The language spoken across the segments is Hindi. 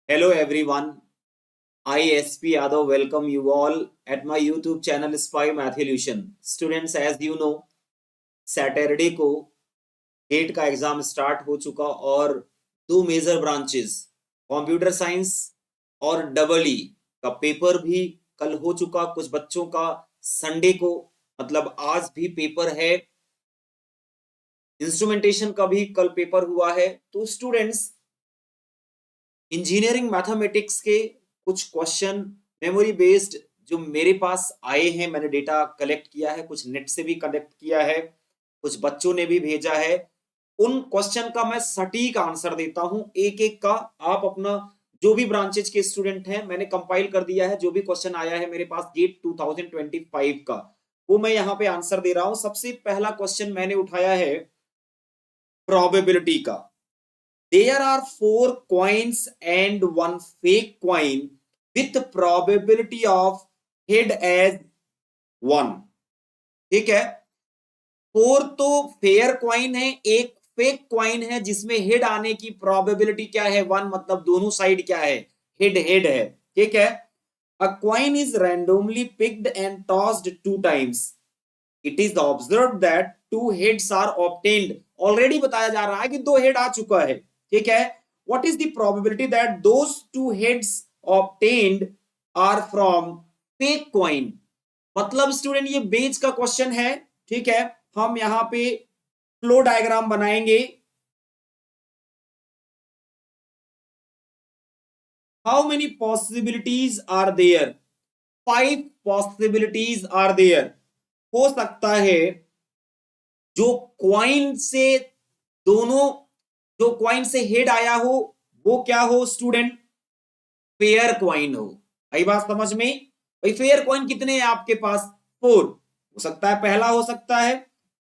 Hello everyone, I SP Yadav welcome you all at my YouTube channel Spy Matholution. Students, as you know, Saturday को गेट का एग्जाम स्टार्ट हो चुका और दो मेजर ब्रांचेस कंप्यूटर साइंस और डबल ई का पेपर भी कल हो चुका। कुछ बच्चों का संडे को मतलब आज भी पेपर है। इंस्ट्रूमेंटेशन का भी कल पेपर हुआ है। तो स्टूडेंट्स, इंजीनियरिंग मैथमेटिक्स के कुछ क्वेश्चन मेमोरी बेस्ड जो मेरे पास आए हैं, मैंने डेटा कलेक्ट किया है, कुछ नेट से भी कलेक्ट किया है, कुछ बच्चों ने भी भेजा है। उन क्वेश्चन का मैं सटीक आंसर देता हूं एक एक का। आप अपना जो भी ब्रांचेज के स्टूडेंट हैं, मैंने कंपाइल कर दिया है। जो भी क्वेश्चन आया है मेरे पास गेट 2025 का, वो मैं यहाँ पे आंसर दे रहा हूं। सबसे पहला क्वेश्चन मैंने उठाया है प्रोबेबिलिटी का। There are four coins and one fake coin with probability of head as 1। ठीक है, फोर तो फेयर क्वाइन है, एक फेक क्वाइन है जिसमें हेड आने की प्रोबेबिलिटी क्या है? 1, मतलब दोनों साइड क्या है? हेड हेड है। ठीक है, a coin is randomly picked and tossed 2 times। It is observe that 2 heads are obtained. Already बताया जा रहा है कि 2 हेड आ चुका है। ठीक है, what is the probability that those 2 heads obtained are from fake coin? मतलब स्टूडेंट ये बेच का क्वेश्चन है। ठीक है, हम यहां पे फ्लो डायग्राम बनाएंगे। How many possibilities are there? 5 possibilities are there. हो सकता है जो क्वाइन से दोनों, जो क्वाइन से हेड आया हो वो क्या हो स्टूडेंट? फेयर क्वाइन हो। आई बात समझ में? भाई फेयर क्वाइन कितने हैं आपके पास? 4। हो सकता है पहला, हो सकता है,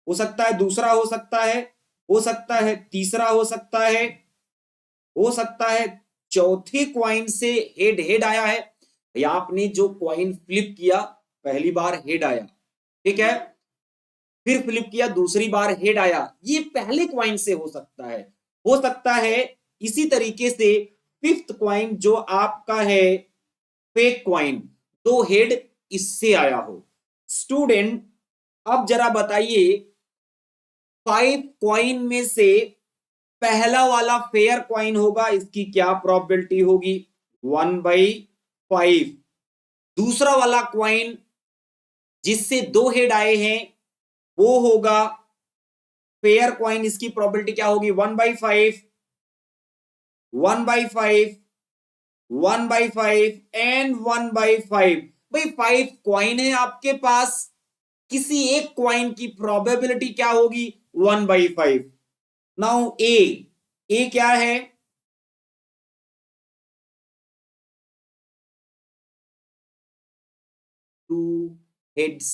हो सकता है दूसरा, हो सकता है, हो सकता है तीसरा, हो सकता है, हो सकता है चौथे क्वाइन से हेड हेड आया है। या आपने जो क्वाइन फ्लिप किया पहली बार हेड आया, ठीक है, फिर फ्लिप किया दूसरी बार हेड आया, ये पहले क्वाइन से हो सकता है। हो सकता है इसी तरीके से फिफ्थ क्वाइन जो आपका है फेक क्वाइन, 2 हेड इससे आया हो। स्टूडेंट, अब जरा बताइए 5 क्वाइन में से पहला वाला फेयर क्वाइन होगा, इसकी क्या प्रोबेबिलिटी होगी? 1/5। दूसरा वाला क्वाइन जिससे 2 हेड आए हैं वो होगा फेयर क्वाइन, इसकी प्रोबेबिलिटी क्या होगी? 1/5, 1/5, 1/5 एंड 1/5। भाई 5 क्वाइन है आपके पास, किसी एक क्वाइन की प्रोबेबिलिटी क्या होगी? 1/5। नाउ ए क्या है? Two heads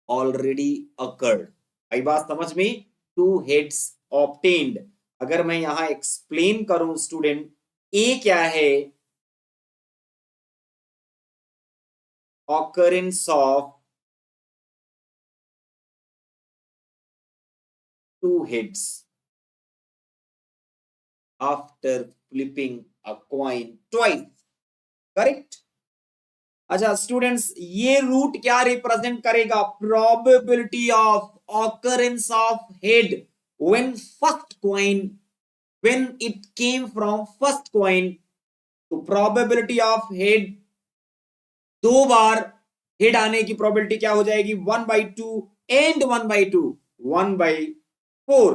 already occurred. आई बात समझ में? 2 हेड्स ऑब्टेन्ड। अगर मैं यहां एक्सप्लेन करूं स्टूडेंट, ए क्या है? occurrence of 2 heads after flipping a coin twice। Correct. अच्छा स्टूडेंट्स, ये रूट क्या रिप्रेजेंट करेगा? Probability of occurrence of head when first coin, when it came from first coin. तो प्रोबेबिलिटी ऑफ हेड, 2 बार हेड आने की प्रोबेबिलिटी क्या हो जाएगी? 1/2 एंड 1/2, 1/4।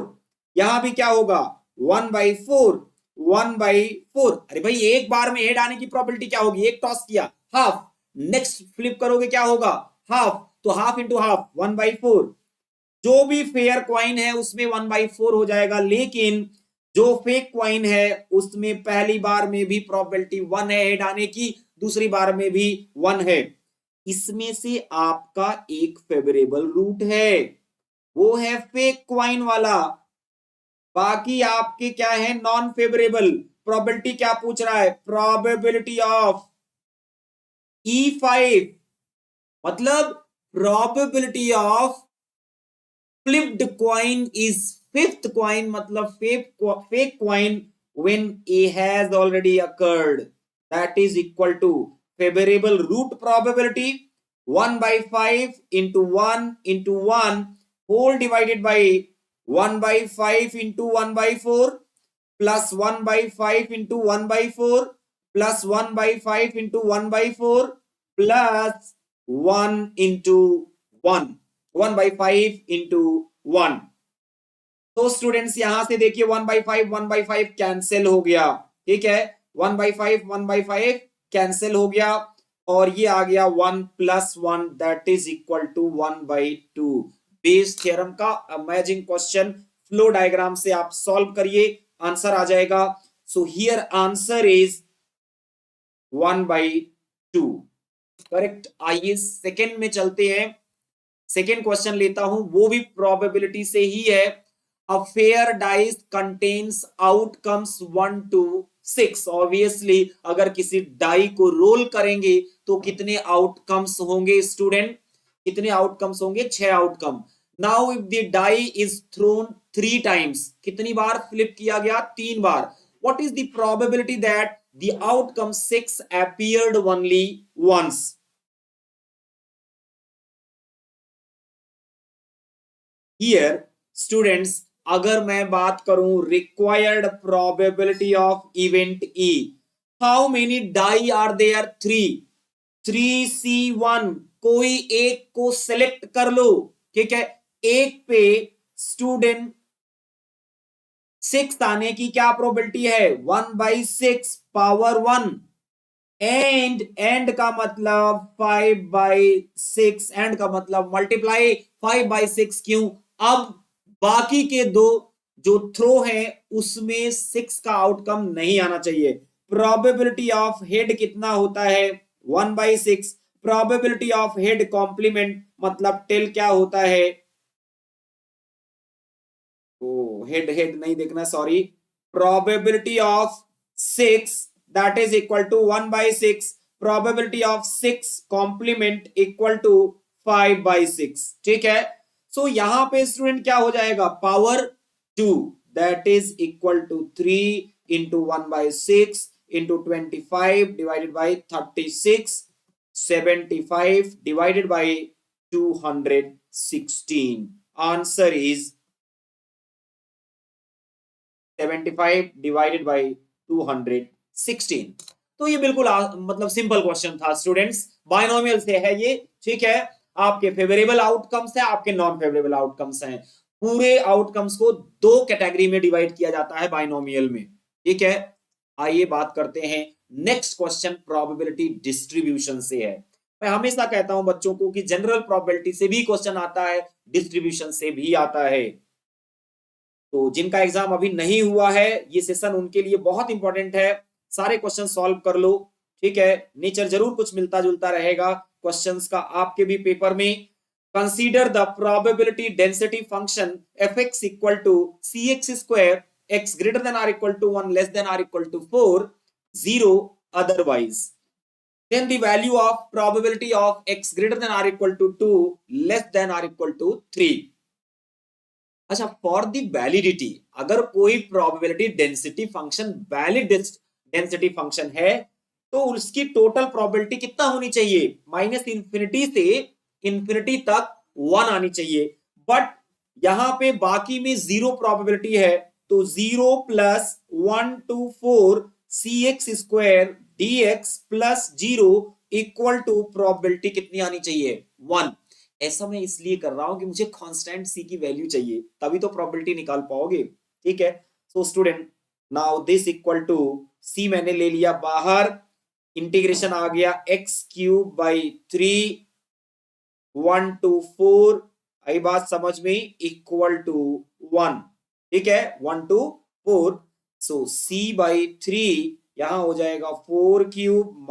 यहां भी क्या होगा? 1/4, 1/4। अरे भाई एक बार में हेड आने की प्रोबेबिलिटी क्या होगी? एक टॉस किया, हाफ। नेक्स्ट फ्लिप करोगे क्या होगा? हाफ। तो हाफ इंटू हाफ 1/4। जो भी फेयर क्वाइन है उसमें 1/4 हो जाएगा, लेकिन जो फेक क्वाइन है उसमें पहली बार में भी प्रोबेबिलिटी 1 है हेड आने की, दूसरी बार में भी 1 है। इसमें से आपका एक फेवरेबल रूट है, वो है फेक क्वाइन वाला। बाकी आपके क्या है? Non favourable. प्रोबेबिलिटी क्या पूछ रहा है? प्रोबेबिलिटी ऑफ E5, मतलब probability of flipped coin is fifth coin, मतलब fake coin when A has already occurred, that is equal to favorable root probability 1 by 5 into 1 into 1 whole divided by 1 by 5 into 1 by 4 plus 1 by 5 into 1 by 4 plus 1 by 5 into 1 by 4 plus 1 into 1 1 by 5 into 1। तो स्टूडेंट्स यहां से देखिए 1/5 कैंसिल हो गया, ठीक है, 1/5 कैंसिल हो गया और ये आ गया 1 + 1 that is equal to 1/2। Bayes theorem का अमेजिंग क्वेश्चन फ्लो डायग्राम से आप सॉल्व करिए, आंसर आ जाएगा। So here answer is 1/2, correct. आइए सेकेंड में चलते हैं, सेकेंड क्वेश्चन लेता हूं, वो भी प्रोबेबिलिटी से ही है। A fair dice contains outcomes 1 to 6। Obviously अगर किसी डाई को रोल करेंगे तो कितने आउटकम्स होंगे स्टूडेंट, कितने आउटकम्स होंगे, 6 outcome. Now if the die is thrown 3 times, कितनी बार फ्लिप किया गया, 3 बार, what is the probability that the outcome 6 appeared only once. Here students अगर मैं बात करूं required probability of event E, how many die are there, 3C1, कोई एक को सिलेक्ट कर लो, ठीक है। एक पे स्टूडेंट 6 आने की क्या प्रोबेबिलिटी है, 1/6 पावर 1 एंड का मतलब 5/6, एंड का मतलब मल्टीप्लाई 5/6। क्यों, अब बाकी के दो जो थ्रो हैं उसमें 6 का आउटकम नहीं आना चाहिए। प्रोबेबिलिटी ऑफ हेड कितना होता है, 1/6। प्रोबेबिलिटी ऑफ हेड कॉम्प्लीमेंट मतलब टेल क्या होता है, ओ हेड हेड नहीं देखना, sorry, probability of 6 that is equal to 1/6, probability of 6 complement equal to 5/6, ठीक है। सो यहां पे स्टूडेंट क्या हो जाएगा, power 2 that is equal to 3 into 1/6 into 25 divided by 36, 75 divided by 216, answer is 75 divided by 216। तो ये बिल्कुल मतलब सिंपल क्वेश्चन था स्टूडेंट्स, बायनोमियल से है ये, ठीक है। आपके फेवरेबल आउटकम्स है, आपके नॉन फेवरेबल आउटकम्स हैं। पूरे आउटकम्स को 2 कैटेगरी में डिवाइड किया जाता है बायनोमियल में, ठीक है। आइए बात करते हैं नेक्स्ट क्वेश्चन, प्रोबेबिलिटी डिस्ट्रीब्यूशन से है। मैं हमेशा कहता हूं बच्चों को कि जनरल प्रोबेबिलिटी से भी क्वेश्चन आता है, डिस्ट्रीब्यूशन से भी आता है। तो जिनका एग्जाम अभी नहीं हुआ है ये सेशन उनके लिए बहुत इंपॉर्टेंट है, सारे क्वेश्चन सॉल्व कर लो, ठीक है। नेचर जरूर कुछ मिलता जुलता रहेगा क्वेश्चंस का आपके भी पेपर में। Consider the probability density function fx equal to cx square x greater than or equal to 1 less than or equal to 4 0 otherwise, then the value of probability of x greater than or equal to 2 less than or equal to 3। अच्छा, फॉर द वैलिडिटी, अगर कोई probability density function valid density function है तो उसकी टोटल प्रोबेबिलिटी कितना होनी चाहिए, -इंफिनिटी से इंफिनिटी तक 1 आनी चाहिए। बट यहां पे बाकी में 0 प्रोबेबिलिटी है, तो 0 + 1 to 4 cx square dx + 0 equal to probability कितनी आनी चाहिए, 1। ऐसा मैं इसलिए कर रहा हूं कि मुझे कांस्टेंट सी की वैल्यू चाहिए, तभी तो प्रोबेबिलिटी निकाल पाओगे, ठीक है। So student now this equal to see मैंने ले लिया बाहर, इंटीग्रेशन आ गया x³/3 1 to 4, आई बात समझ में, इक्वल टू 1, ठीक है, 1 to 4। सो c/3 यहां हो जाएगा 4³ -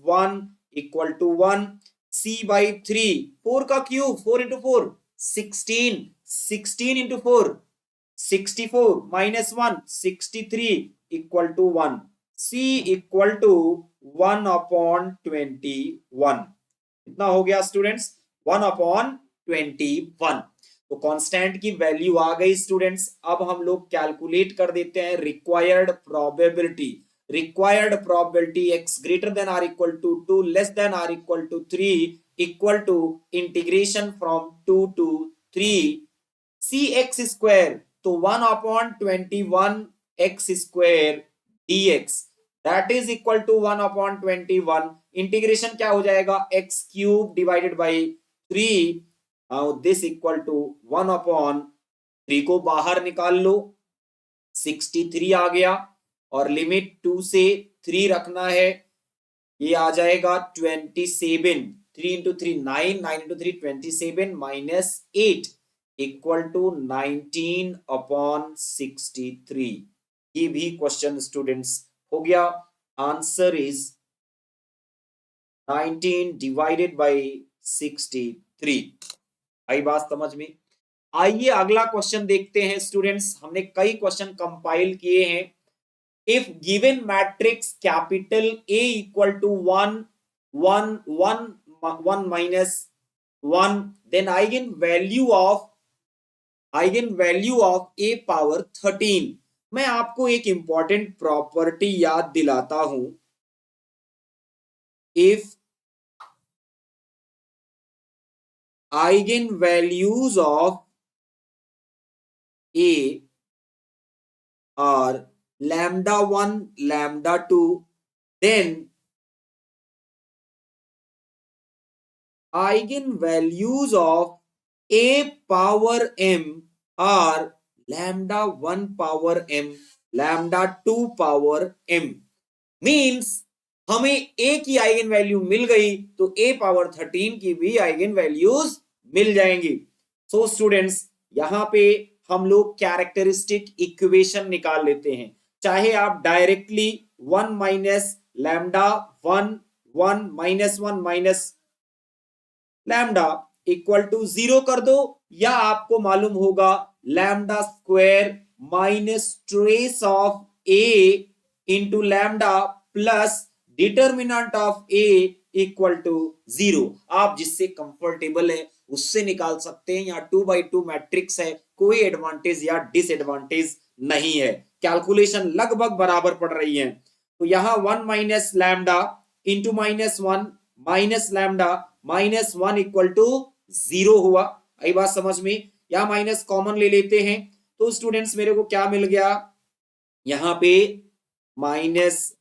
1 इक्वल टू 1। c/3, 4 का cube, 4 into 4 16, 16 into 4 64 - 1 63 equal to 1। c equal to 1/21, कितना हो गया स्टूडेंट्स, 1/21। तो कांस्टेंट की वैल्यू आ गई स्टूडेंट्स। अब हम लोग कैलकुलेट कर देते हैं required probability. Required probability x greater than or equal to 2 less than or equal to 3 equal to integration from 2 to 3 c x square, तो 1/21 x square dx that is equal to 1/21। Integration क्या हो जाएगा, x cube divided by 3, this equal to 1/3 को बाहर निकाल लो, 63 आ गया, और लिमिट 2 से 3 रखना है, ये आ जाएगा 27। 3 into 3 9, 9 into 3 27 minus 8 equal to 19/63। ये भी क्वेश्चन स्टूडेंट्स हो गया। Answer is 19 divided by 63। आई बात समझ में। आइए अगला क्वेश्चन देखते हैं स्टूडेंट्स। हमने कई क्वेश्चन कंपाइल किए हैं। If given matrix capital A equal to 1 1 1 1 minus 1, then eigen value of A power 13। मैं आपको एक इंपॉर्टेंट प्रॉपर्टी याद दिलाता हूं। If eigen values of A are lambda 1 lambda 2, then eigenvalues of A power m are lambda 1 power m lambda 2 power m। Means हमें A की आइगन वैल्यू मिल गई तो A पावर 13 की भी आइगन वैल्यूज मिल जाएंगी। सो स्टूडेंट्स यहां पे हम लोग कैरेक्टरिस्टिक इक्वेशन निकाल लेते हैं। चाहे आप directly 1 minus lambda 1 1 minus 1 minus lambda equal to 0 कर दो, या आपको मालूम होगा lambda square minus trace of A into lambda plus determinant of A equal to 0। आप जिससे कंफर्टेबल है उससे निकाल सकते हैं। यहाँ 2/2 मैट्रिक्स है, कोई एडवांटेज या डिसएडवांटेज नहीं है, कैलकुलेशन लगभग बराबर पड़ रही है। तो यहाँ 1 minus lambda into -1 minus lambda -1 equal to 0 हुआ। आई बात समझ में। यहां माइनस कॉमन ले लेते हैं, तो स्टूडेंट्स मेरे को क्या मिल गया, यहां पे माइनस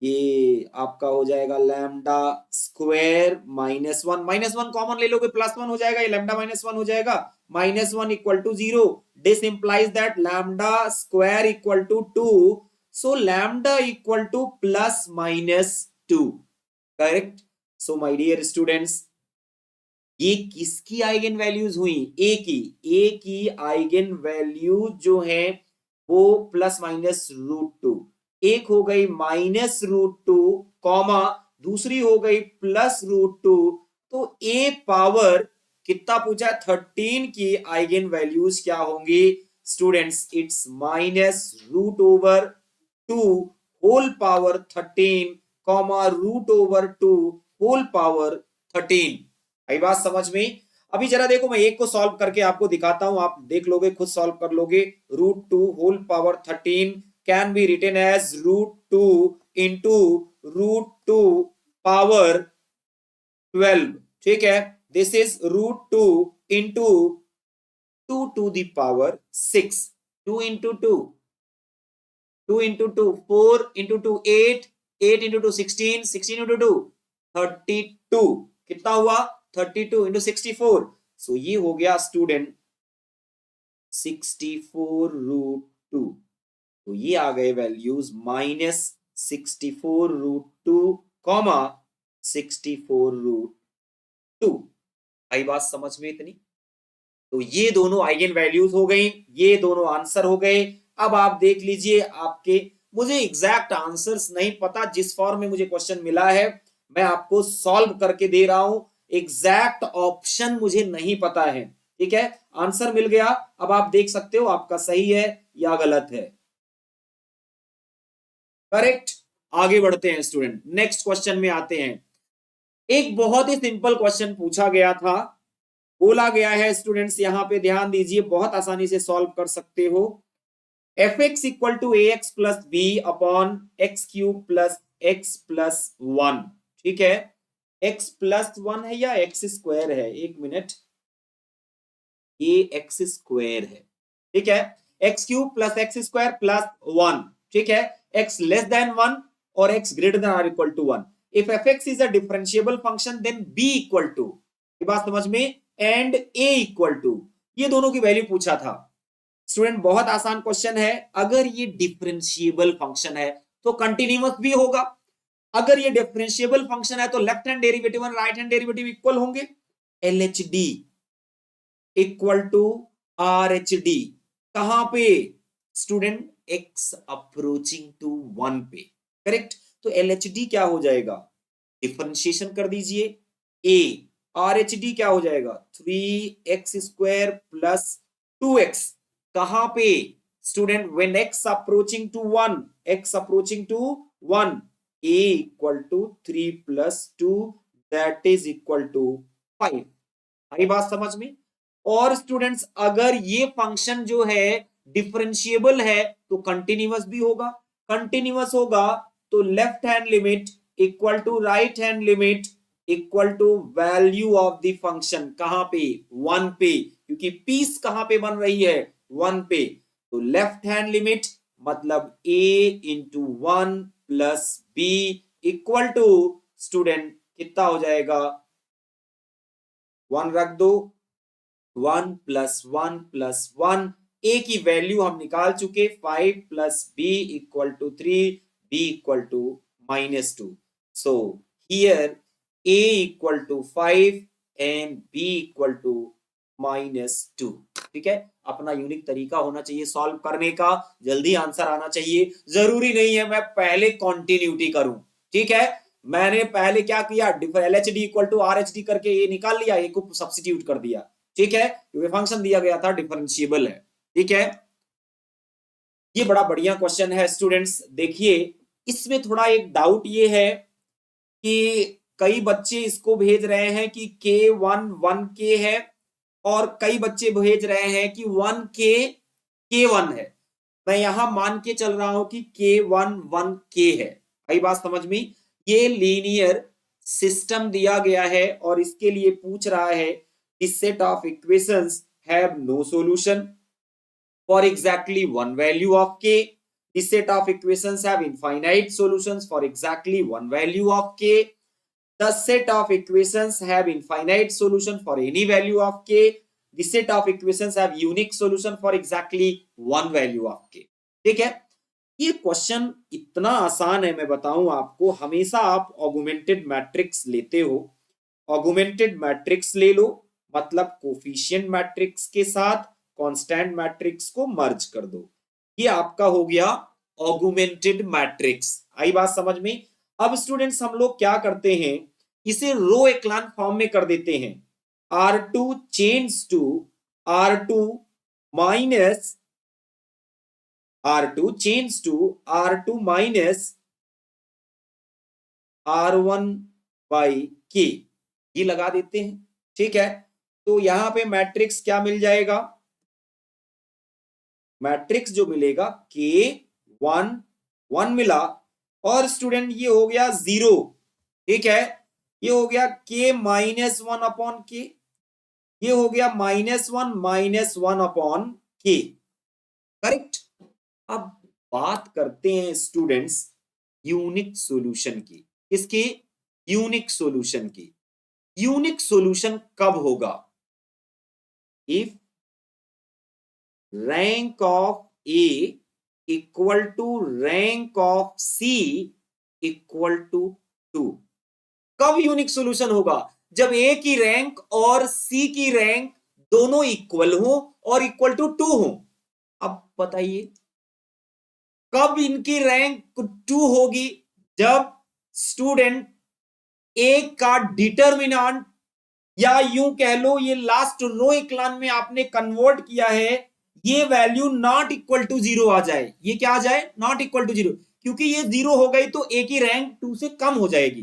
ये आपका हो जाएगा लैम्डा स्क्वायर -1 कॉमन ले लोगे +1 हो जाएगा, ये लैम्डा -1 हो जाएगा, -1 equal to 0। This implies that lambda square equal to 2, so lambda equal to +-2। Correct. So my dear students, ये किसकी आइगन वैल्यूज हुई, ए की आइगन वैल्यू जो है वो +-√2। एक हो गई -√2 कॉमा दूसरी हो गई +√2। तो ए पावर कितना पूछा, 13 की आइगन वैल्यूज क्या होंगी students, it's -√2 whole power 13 comma √2 whole power 13। आई बात समझ में। अभी जरा देखो मैं एक को सॉल्व करके आपको दिखाता हूं, आप देख लोगे, खुद सॉल्व कर लोगे। √2 whole power 13 can be written as √2 into √2 power 12। ठीक है, this is √2 into 2 to the power 6। 2 into 2 2 into 2 4 into 2 8 8 into 2 16 16 into 2 32। कितना हुआ, 32 इंटू 64। सो ये हो गया स्टूडेंट 64√2। तो ये आ गए वैल्यूज -64√2 कॉमा 64√2। आई बात समझ में इतनी। तो ये दोनों आइगन वैल्यूज हो गई, ये दोनों आंसर हो गए। अब आप देख लीजिए आपके, मुझे एग्जैक्ट आंसर्स नहीं पता, जिस फॉर्म में मुझे क्वेश्चन मिला है मैं आपको सॉल्व करके दे रहा हूं, एग्जैक्ट ऑप्शन मुझे नहीं पता है। ठीक है, आंसर मिल गया। अब आप देख सकते हो आपका सही है या गलत है। करेक्ट। आगे बढ़ते हैं स्टूडेंट, नेक्स्ट क्वेश्चन में आते हैं। एक बहुत ही सिंपल क्वेश्चन पूछा गया था बोला गया है स्टूडेंट्स, यहां पे ध्यान दीजिए, बहुत आसानी से सॉल्व कर सकते हो। F x equal to a x plus b upon x cube plus x plus one. ठीक है, एक्स प्लस वन है या एक्स स्क्वायर है, एक मिनट, ये एक्स स्क्वायर है। ठीक है, x cube plus x square plus one. ठीक है, एक्स लेस देन वन और x greater than or equal to one. If f x is a differentiable function then b equal to, ये बात समझ में, एंड ए इक्वल टू, ये दोनों की वैल्यू पूछा था स्टूडेंट। बहुत आसान क्वेश्चन है। अगर ये डिफरेंशिएबल फंक्शन है तो कंटिन्यूअस भी होगा। अगर ये डिफरेंशिएबल फंक्शन है तो लेफ्ट हैंड डेरिवेटिव और राइट हैंड डेरिवेटिव इक्वल होंगे। L H D equal to R H D, कहां पे student, x approaching to one पे, करेक्ट। तो एल एच डी क्या हो जाएगा, डिफरेंशिएशन कर दीजिए, ए आर एच डी क्या हो जाएगा, 3x² प्लस 2x, कहां पे student, when x approaching to 1, x approaching to 1, a equal to 3 plus 2 that is equal to 5। आई बात समझ में। और स्टूडेंट्स अगर ये फंक्शन जो है डिफरेंशिएबल है तो कंटिन्यूअस भी होगा। कंटिन्यूअस होगा तो left hand limit equal to right hand limit equal to value of the function, कहां पे, वन पे, क्योंकि पीस कहां पे बन रही है, वन पे। तो लेफ्ट हैंड लिमिट मतलब a into one plus b equal to student कितना हो जाएगा, वन रख दो, one plus one plus one, a की वैल्यू हम निकाल चुके, 5 plus b equal to 3, b equal to -2। So here a equal to 5 and b equal to -2। ठीक है, अपना यूनिक तरीका होना चाहिए सॉल्व करने का, जल्दी आंसर आना चाहिए। जरूरी नहीं है मैं पहले कॉन्टिन्यूटी करूं। ठीक है, मैंने पहले क्या किया, L H D equal to R H D करके ये निकाल लिया, ये को सब्स्टिट्यूट कर दिया। ठीक है, क्योंकि फंक्शन दिया गया था डिफरेंशिएबल है। ठीक है, ये बड़ा बढ़िया क्वेश्चन है स्टूडेंट्स। देखिए इसमें थोड़ा एक डाउट ये है कि कई बच्चे इसको भेज रहे हैं कि K1 1K है और कई बच्चे भेज रहे हैं कि 1K K1 है। मैं यहां मान के चल रहा हूं कि K1 1K है। आई बात समझ में। ये लीनियर सिस्टम दिया गया है और इसके लिए पूछ रहा है this set of equations have no solution for exactly one value of k. This set of equations have infinite solutions for exactly one value of k. The set of equations have infinite solution for any value of k. The set of equations have unique solution for exactly one value of k. ठीक है, ये क्वेश्चन इतना आसान है, मैं बताऊं आपको, हमेशा आप ऑगुमेंटेड मैट्रिक्स लेते हो, ऑगुमेंटेड मैट्रिक्स ले लो, मतलब कोफिशिएंट मैट्रिक्स के साथ कांस्टेंट मैट्रिक्स को मर्ज कर दो, ये आपका हो गया ऑगुमेंटेड मैट्रिक्स। आई बात समझ में। अब स्टूडेंट्स हम लोग क्या करते हैं, इसे रो एक्लान फॉर्म में कर देते हैं, R2 change to R2 minus R2 change to R2 minus R1 by K, ये लगा देते हैं। ठीक है, तो यहां पे मैट्रिक्स क्या मिल जाएगा, मैट्रिक्स जो मिलेगा K1 1 मिला और स्टूडेंट ये हो गया 0। ठीक है, ये हो गया K -1 अपॉन K, ये हो गया -1 अपॉन K, करेक्ट। अब बात करते हैं स्टूडेंट्स यूनिक सॉल्यूशन की, इसके यूनिक सॉल्यूशन की। यूनिक सॉल्यूशन कब होगा, if rank of A equal to rank of C equal to 2। कब यूनिक सॉल्यूशन होगा, जब ए की रैंक और सी की रैंक दोनों इक्वल हो और इक्वल टू 2 हो। अब बताइए कब इनकी रैंक 2 होगी, जब स्टूडेंट ए का डिटरमिनेंट, या यूं कह लो ये लास्ट रो इक्लान में आपने कन्वर्ट किया है, ये वैल्यू नॉट इक्वल टू 0 आ जाए। ये क्या आ जाए, नॉट इक्वल टू 0, क्योंकि ये 0 हो गई तो ए की रैंक 2 से कम हो जाएगी।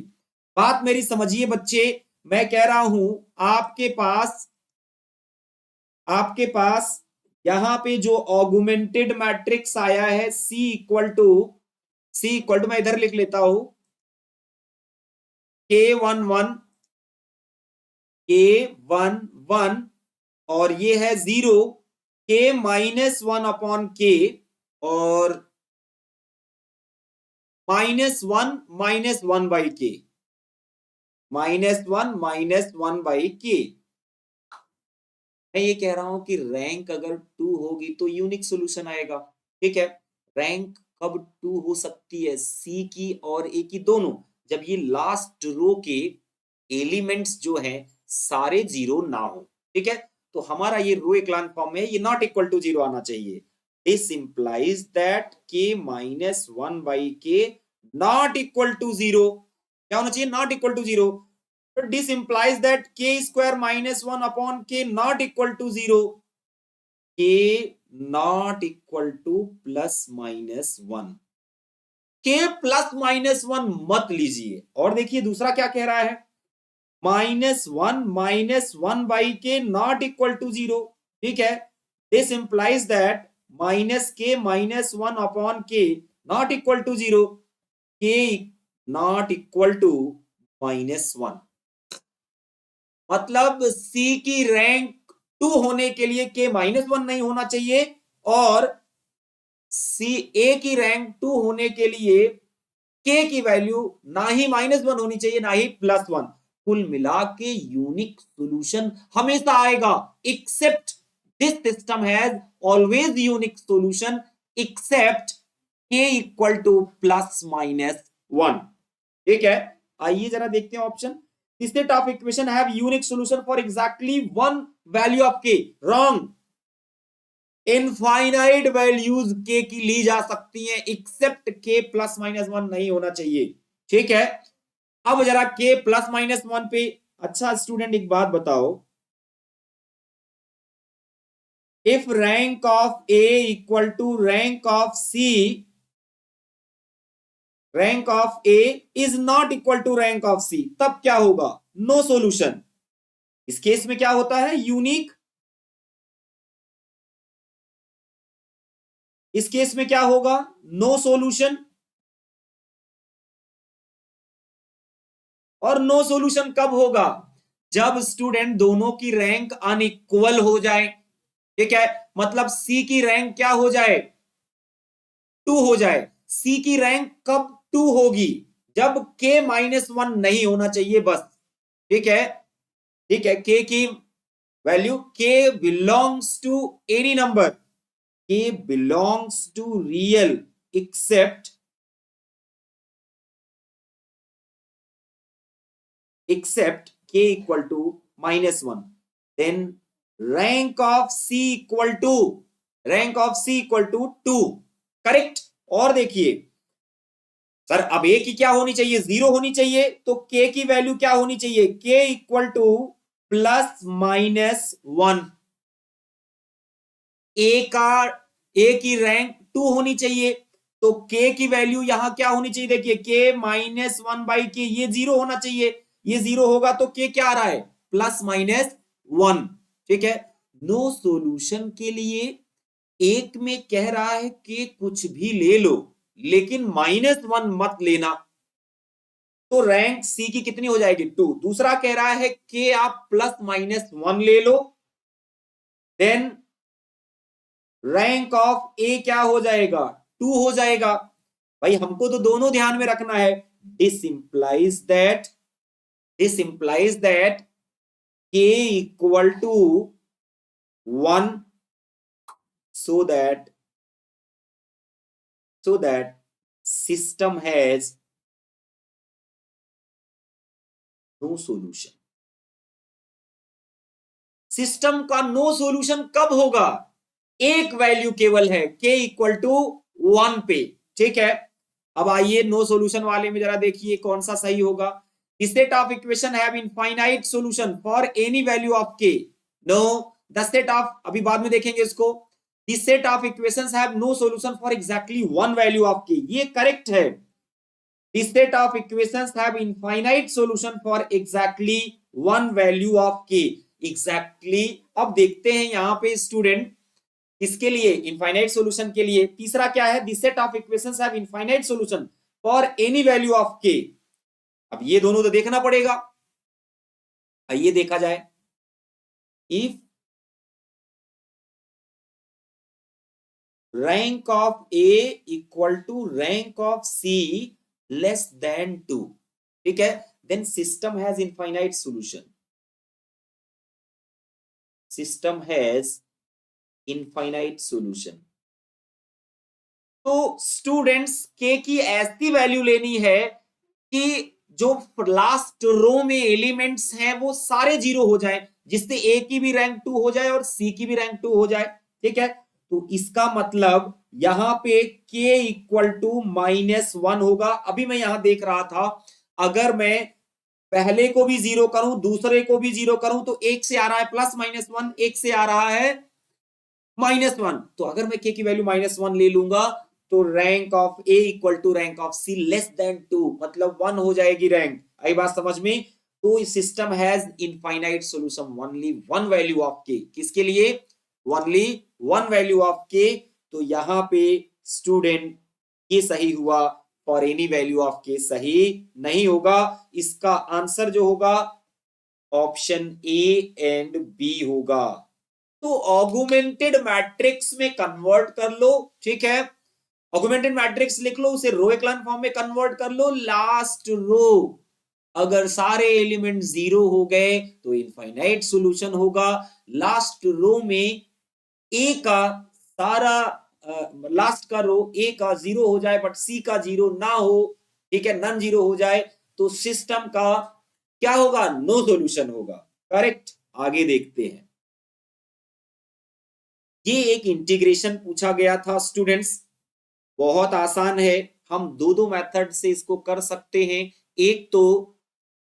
बात मेरी समझिए बच्चे, मैं कह रहा हूं आपके पास आपके पास यहां पे जो ऑगुमेंटेड मैट्रिक्स आया है C इक्वल टू मैं इधर लिख लेता हूं K11 K11 और ये है 0 K-1 अपॉन K और -1 -1 मैं ये कह रहा हूं कि रैंक अगर 2 होगी तो यूनिक सॉल्यूशन आएगा। ठीक है, रैंक कब 2 हो सकती है? सी की और ए की दोनों, जब ये लास्ट रो के एलिमेंट्स जो हैं सारे जीरो ना हो। ठीक है, तो हमारा ये रो इक्लान फॉर्म में ये नॉट इक्वल टू जीरो आना चाहिए। This implies that K-1/K not equal to zero. क्या होना चाहिए? Not equal to zero. So this implies that k square -1 upon k not equal to 0. K not equal to +-1. k +-1 मत लीजिए। और देखिए दूसरा क्या कह रहा है, -1 not equal to 0. ठीक है, this implies that -k-1 upon k not equal to 0. k not equal to -1। मतलब सी की रैंक 2 होने के लिए K-1 नहीं होना चाहिए और सी ए की रैंक 2 होने के लिए K की वैल्यू ना ही -1 होनी चाहिए ना ही +1। कुल मिला के यूनिक सॉल्यूशन हमेशा आएगा, except this system has always unique solution except K equal to +-1। ठीक है, आइए जरा देखते हैं option. This set of equation have unique solution for exactly one value of k. Wrong. Infinite values k की ली जा सकती हैं एक्सेप्ट k +-1 नहीं होना चाहिए। ठीक है, अब जरा k +-1 पे। अच्छा स्टूडेंट एक बात बताओ, if rank of a equal to rank of c, rank of a is not equal to rank of c, तब क्या होगा? No solution. इस केस में क्या होता है? यूनिक। इस केस में क्या होगा? No solution. और नो सॉल्यूशन कब होगा? जब स्टूडेंट दोनों की रैंक अनइक्वल हो जाए। ठीक है, मतलब सी की रैंक क्या हो जाए? 2 हो जाए। सी की रैंक कब 2 होगी? जब K-1 नहीं होना चाहिए बस। ठीक है, ठीक है, K की वैल्यू, K belongs to any number, K belongs to real except K equal to -1, then rank of C equal to 2। Correct. और देखिए सर, अब A की क्या होनी चाहिए? 0 होनी चाहिए, तो K की वैल्यू क्या होनी चाहिए? K equal to +-1। A की रैंक 2 होनी चाहिए, तो K की वैल्यू यहां क्या होनी चाहिए? देखिए K-1/K, ये 0 होना चाहिए। ये 0 होगा तो K क्या आ रहा है? +-1। ठीक है, नो सॉल्यूशन के लिए एक में कह रहा है कि कुछ भी ले लो लेकिन -1 मत लेना, तो रैंक सी की कितनी हो जाएगी? 2। दूसरा कह रहा है कि आप +-1 ले लो, देन रैंक ऑफ ए क्या हो जाएगा? 2 हो जाएगा। भाई हमको तो दोनों ध्यान में रखना है। This implies that k equal to 1 so that system has no solution। System का नो सॉल्यूशन कब होगा? एक वैल्यू केवल है, k इक्वल टू 1 पे। ठीक है, अब आइए नो सॉल्यूशन वाले में जरा देखिए कौन सा सही होगा। Set of equation have infinite solution for any value of k। No, the set of, अभी बाद में देखेंगे इसको। The set of equations have no solution for exactly one value of k, ये करेक्ट है। The set of equations have infinite solution for exactly one value of k। Exactly अब देखते हैं यहाँ पे स्टूडेंट इसके लिए इनफाइनाइट सॉल्यूशन के लिए तीसरा क्या है, this set of equations have infinite solution for any value of के। अब ये दोनों तो देखना पड़ेगा, आइए देखा जाए। If rank of A equal to rank of C less than 2, ठीक है, then system has infinite solution, system has infinite solution। तो स्टूडेंट्स के की ऐसी वैल्यू लेनी है कि जो लास्ट रो में एलिमेंट्स हैं वो सारे जीरो हो जाए, जिससे ए की भी रैंक 2 हो जाए और सी की भी रैंक 2 हो जाए, ठीक है। तो इसका मतलब यहां पे k इक्वल टू -1 होगा। अभी मैं यहां देख रहा था, अगर मैं पहले को भी जीरो करूं दूसरे को भी जीरो करूं तो एक से आ रहा है +-1, एक से आ रहा है -1। तो अगर मैं k की वैल्यू -1 ले लूंगा तो rank of a equal to rank of c less than 2, मतलब 1 हो जाएगी रैंक। आई बात समझ में? तो इस system has infinite solution only one value of k। किसके लिए? Only one value of k। तो यहां पे स्टूडेंट ये सही हुआ, for any value of k सही नहीं होगा। इसका आंसर जो होगा ऑप्शन ए एंड बी होगा। तो ऑगुमेंटेड मैट्रिक्स में कन्वर्ट कर लो, ठीक है, ऑगुमेंटेड मैट्रिक्स लिख लो, उसे रो एक्लन फॉर्म में कन्वर्ट कर लो। लास्ट रो अगर सारे एलिमेंट जीरो हो गए तो इनफाइनाइट सॉल्यूशन होगा। लास्ट रो में ए का सारा लास्ट का रो ए का जीरो हो जाए बट सी का जीरो ना हो, ठीक है, नन जीरो हो जाए, तो सिस्टम का क्या होगा? नो सॉल्यूशन होगा। करेक्ट। आगे देखते हैं। ये एक इंटीग्रेशन पूछा गया था स्टूडेंट्स, बहुत आसान है, हम दो दो मेथड से इसको कर सकते हैं। एक तो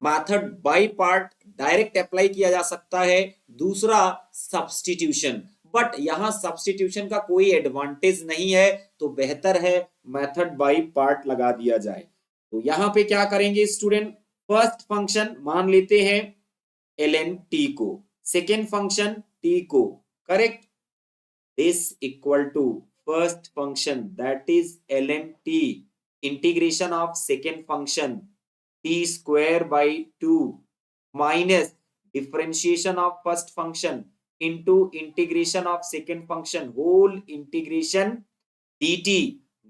method by part direct apply किया जा सकता है, दूसरा सब्स्टिट्यूशन। बट यहां सब्स्टिट्यूशन का कोई एडवांटेज नहीं है, तो बेहतर है मेथड बाय पार्ट लगा दिया जाए। तो यहां पे क्या करेंगे स्टूडेंट? फर्स्ट फंक्शन मान लेते हैं ln t को, सेकेंड फंक्शन t को, correct. this equal to first function that is ln t integration of second function t square by 2 minus differentiation of first function into integration of second function whole integration dt।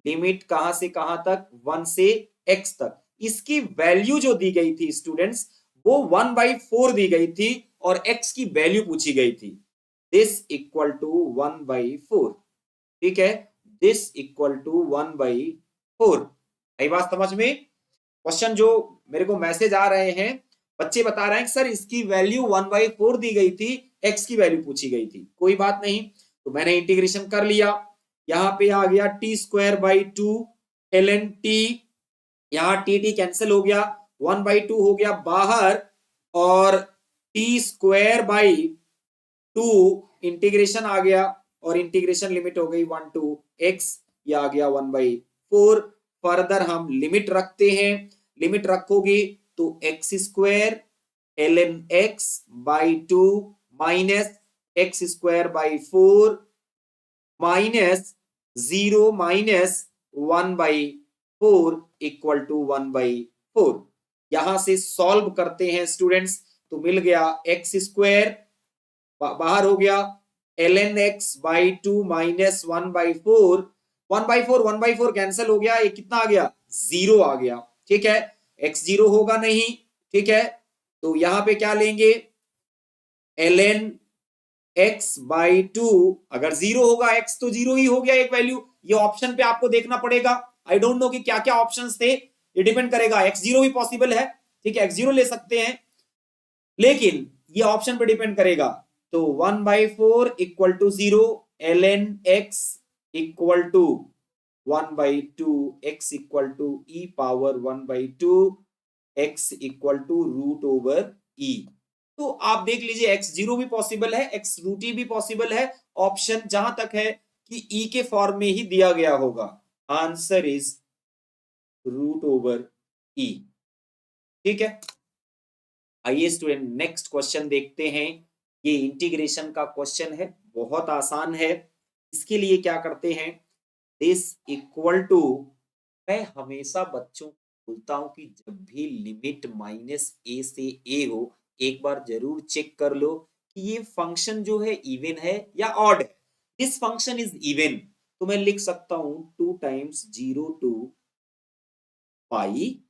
Limit कहां से कहां तक? 1 से x तक। इसकी वैल्यू जो दी गई थी स्टूडेंट्स वो 1/4 दी गई थी और x की वैल्यू पूछी गई थी। this equal to 1/4, ठीक है, this equal to 1/4। आई बात समझ में? क्वेश्चन जो मेरे को मैसेज आ रहे हैं, बच्चे बता रहे हैं सर इसकी वैल्यू 1/4 दी गई थी, x की वैल्यू पूछी गई थी। कोई बात नहीं, तो मैंने इंटीग्रेशन कर लिया। यहाँ पे आ गया t²/2 ln t, यहाँ टी कैंसिल हो गया, 1/2 हो गया बाहर, और t²/2 इंटीग्रेशन आ गया, और इंटीग्रेशन लिमिट हो गई 1 to x, ये आ गया 1/4। फर्दर हम लिमिट रखते हैं, लिमिट रखोगे तो x² ln x/2 minus x²/4 minus 0 minus 1/4 equal to 1/4। यहां से सॉल्व करते हैं स्टूडेंट्स, तो मिल गया x² बाहर हो गया, ln x/2 माइनस 1/4, 1/4 कैंसिल हो गया, ये कितना आ गया? 0 आ गया, ठीक है, x 0 होगा नहीं, ठीक है, तो यहां पे क्या लेंगे? ln x/2, अगर 0 होगा x तो 0 ही हो गया एक वैल्यू। ये ऑप्शन पे आपको देखना पड़ेगा, आई डोंट नो कि क्या क्या ऑप्शंस थे, ये डिपेंड करेगा। x0 भी पॉसिबल है, ठीक है, x0 ले सकते हैं, लेकिन ये ऑप्शन पे डिपेंड करेगा। तो 1/4 equal to 0, ln x equal to 1/2, x equal to e power 1/2, x equal to √e। तो आप देख लीजिए x0 भी पॉसिबल है, x√e भी पॉसिबल है। ऑप्शन जहां तक है कि e के फॉर्म में ही दिया गया होगा, आंसर इज √e, ठीक है। आइए स्टूडेंट नेक्स्ट क्वेश्चन देखते हैं। ये इंटीग्रेशन का क्वेश्चन है, बहुत आसान है। इसके लिए क्या करते हैं, दिस इक्वल टू, मैं हमेशा बच्चों को बोलता हूं कि जब भी लिमिट -a से a हो, एक बार जरूर चेक कर लो कि ये फंक्शन जो है इवन है या ऑड है। दिस फंक्शन इज इवन, तो मैं लिख सकता हूं 2 times 0 to pi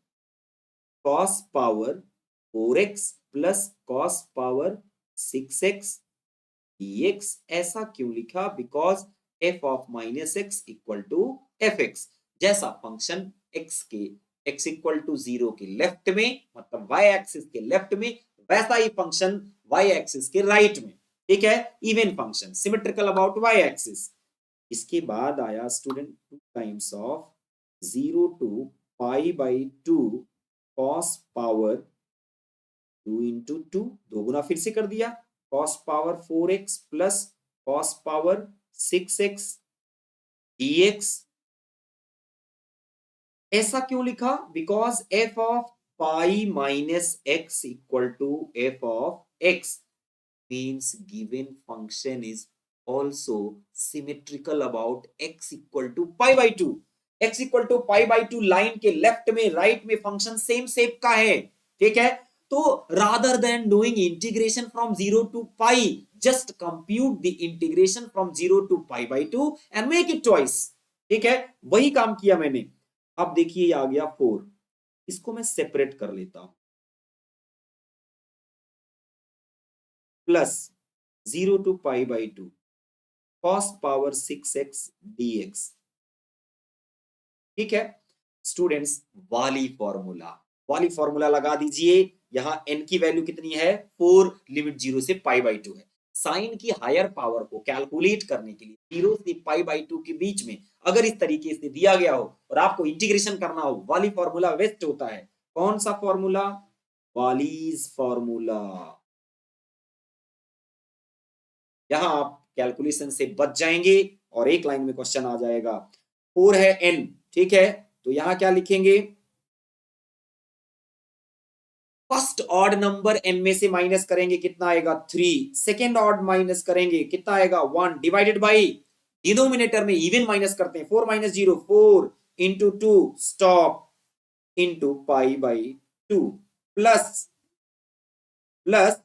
cos power 4x plus cos power 6x dx। ऐसा क्यों लिखा, because f of minus x equal to f x. जैसा फंक्शन x के x इक्वल टू 0 के लेफ्ट में, मतलब y एक्सिस के लेफ्ट में, वैसा ही फंक्शन y एक्सिस के राइट में। ठीक है, even function symmetrical about y axis. इसके बाद आया student 2 times of 0 to pi by 2 cos power 2 into 2, दो गुना फिर से कर दिया, cos power 4x plus cos power 6x dx। ऐसा क्यों लिखा, because f of pi minus x equal to f of x means given function is also symmetrical about x equal to pi by 2। x equal to pi by 2 line के लेफ्ट में राइट में फंक्शन सेम शेप का है। ठीक है, तो rather than doing integration from 0 to pi, just compute the integration from 0 to pi by 2 and make it twice. ठीक है, वही काम किया मैंने। अब देखिए आ गया 4, इसको मैं सेपरेट कर लेता हूं, plus 0 to pi by 2 cos power 6x dx। ठीक है स्टूडेंट्स, वाली फॉर्मूला लगा दीजिए। यहां n की वैल्यू कितनी है, 4, लिमिट 0 से पाई बाई 2 है। साइन की हायर पावर को कैलकुलेट करने के लिए 0 से पाई बाई 2 के बीच में अगर इस तरीके से दिया गया हो और आपको इंटीग्रेशन करना हो, वाली फॉर्मूला बेस्ट होता है। कौन सा फॉर्मूला, वालीज फॉर्मूला। यहां आप कैलकुलेशन से बच जाएंगे और एक लाइन में क्वेश्चन आ जाएगा। 4 है n, ठीक है, तो यहां क्या लिखेंगे, फर्स्ट ऑड नंबर n में से माइनस करेंगे कितना आएगा 3, सेकेंड ऑड माइनस करेंगे कितना आएगा 1, डिवाइडेड बाई डिनोमिनेटर में इवन माइनस करते हैं, 4 minus 0 4 into 2 stop into pi by 2 plus plus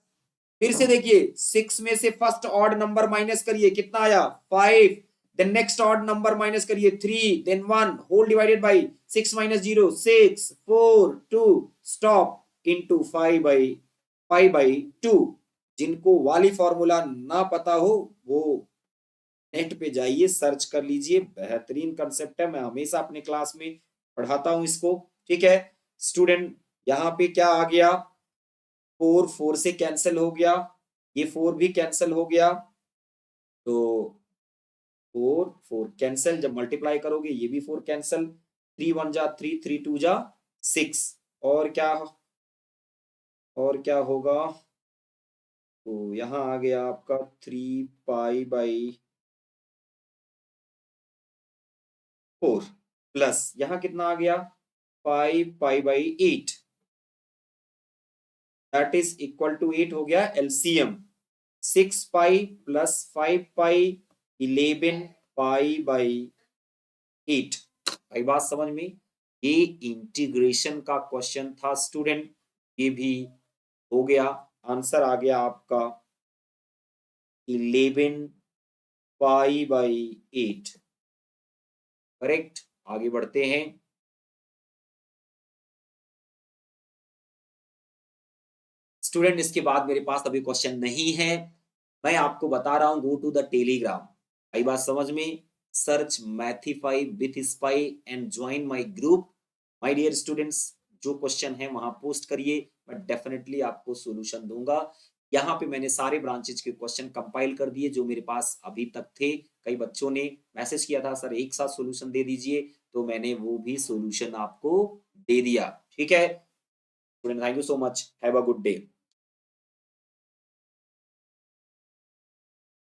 फिर से देखिए 6 में से फर्स्ट ऑड नंबर माइनस करिए कितना आया 5, then next odd number minus करिए 3, then 1 whole divided by 6 minus 0 6 4 2 stop into 5/2। जिनको वाली फॉर्मूला ना पता हो वो नेट पे जाइए, सर्च कर लीजिए, बेहतरीन कंसेप्ट है, मैं हमेशा अपने क्लास में पढ़ाता हूं इसको। ठीक है स्टूडेंट, यहाँ पे क्या आ गया, 4 से कैंसिल हो गया, ये 4 भी कैंसिल हो गया, तो 4 कैंसिल, जब मल्टीप्लाई करोगे ये भी 4 कैंसिल, 3 1 जा 3, 3 2 जा 6, और क्या होगा, तो यहाँ आ गया आपका 3 पाई बाई 4 प्लस यहाँ कितना आ गया 5 pi by 8, that is equal to 8 हो गया LCM, 6 pi plus 5 pi 11 pi by 8। आई बात समझ में, ये इंटीग्रेशन का क्वेश्चन था स्टूडेंट, ये भी हो गया। आंसर आ गया आपका 11 पाई बाई 8, करेक्ट। आगे बढ़ते हैं, स्टूडेंट इसके बाद मेरे पास अभी क्वेश्चन नहीं है, मैं आपको बता रहा हूं गो टू द टेलीग्राम। आई बात समझ में, search Mathify with spy and join my group. My dear students, जो क्वेश्चन है वहां पोस्ट करिए, मैं डेफिनेटली आपको सॉल्यूशन दूंगा। यहाँ पे मैंने सारे ब्रांचेज के क्वेश्चन कंपाइल कर दिए जो मेरे पास अभी तक थे। कई बच्चों ने मैसेज किया था सर एक साथ सॉल्यूशन दे दीजिए, तो मैंने वो भी सॉल्यूशन आपको दे दिया। ठीक है student, thank you so much, have a good day.